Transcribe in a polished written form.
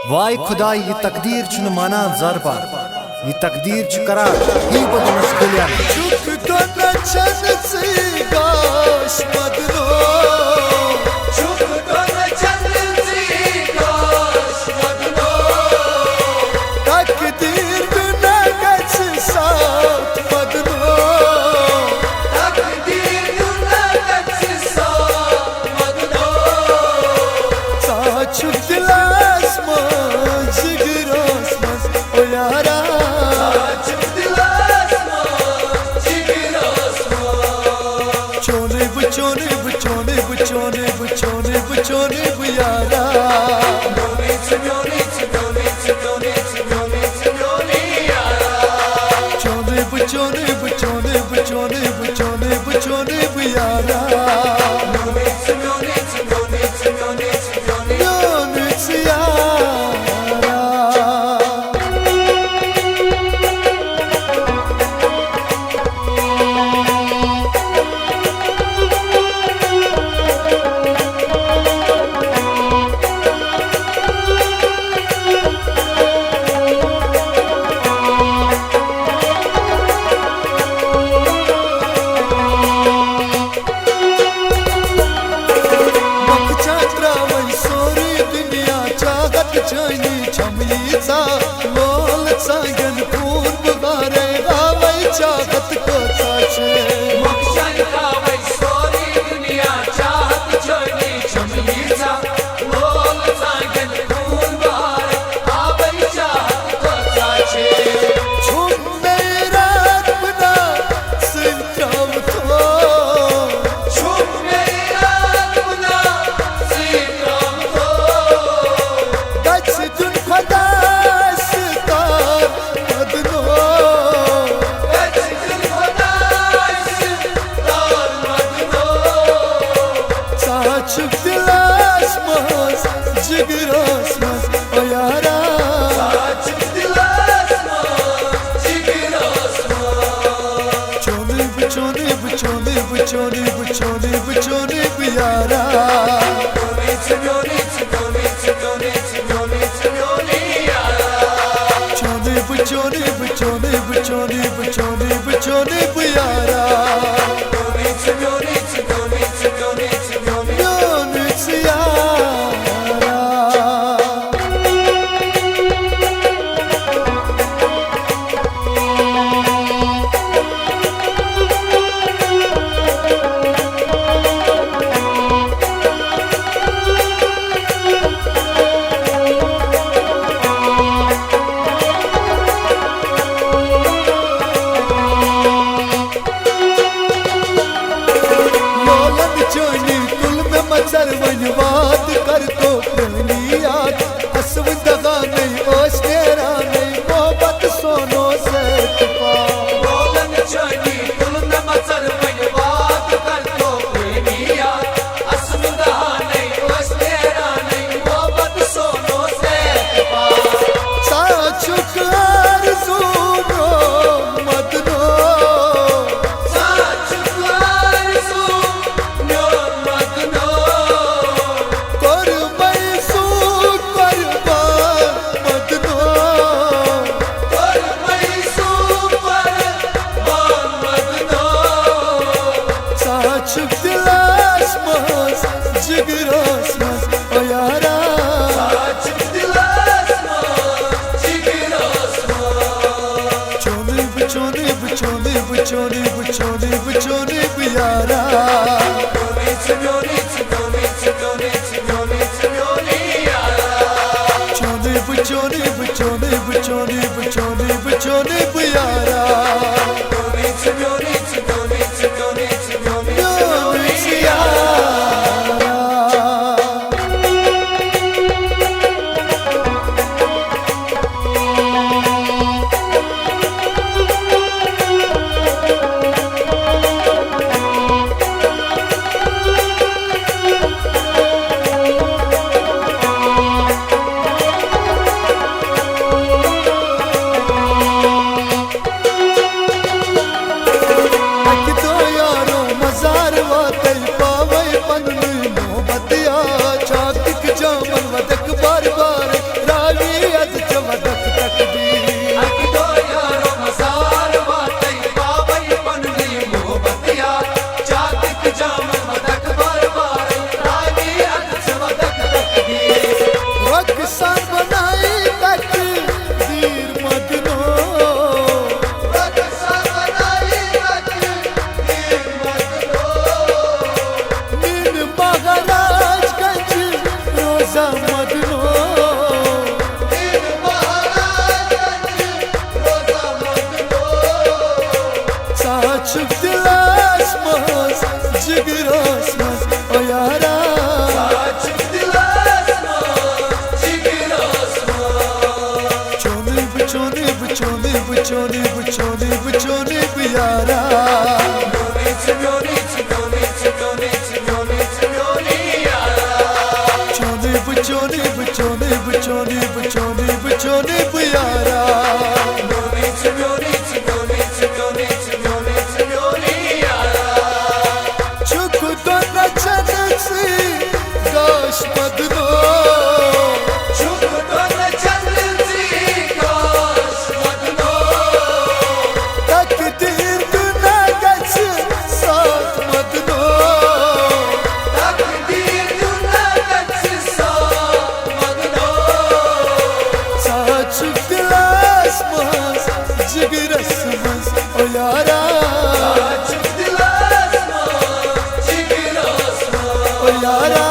वाय खुदा ये तकदीर छुन माना ज़रबा ये तकदीर च करा ही बदनस कल्याण चुप तो न छन सी गाश मदनो चुप तो न छन सी गाश मदनो तकदीर बिना कछ साथ मदनो तकदीर बिना कछ साथ मदनो साच दिलास मज जिगरास मज ओ यारा Buchone buyara buchone buyara मोल सांगन खून बुगारे गावै चाहत को साचे मक्शन गावै सोरी दुनिया चाहत छोड़ी छमली सा मोल सांगन खून बुगारे गावै चाहत को साचे छुम मेरा अपना सिंक्रम तो छुम मेरा अपना सिंक्रम तो गच दुन खदा Çup dilas maz, jigiras maz, o yara. Çup dilas maz, jigiras maz. Çone bu yara. Çone bu yara. Sarwan बात कर तो प्रेमी याद असवदगा नहीं ओस तेरा नहीं मोहब्बत सोनो से पा बोलन चली कुल में सरवन बात कर तो प्रेमी याद असवदगा नहीं ओस तेरा नहीं मोहब्बत सोनो से पा साचुकार सुनो मदनो Çup dilas maz, jigiras maz, o yara. Çup dilas maz, jigiras maz. Çone bu yara. Çone bu yara. बचोने बियारा चोने बचोने बचोने बचोने बचोने बचोने बियारा चुक तो नचन सी गाश मदनो तकदीर तू ना गच साथ मदनो साच गिलास मस जिगरस मस ओ यारा ओ यारा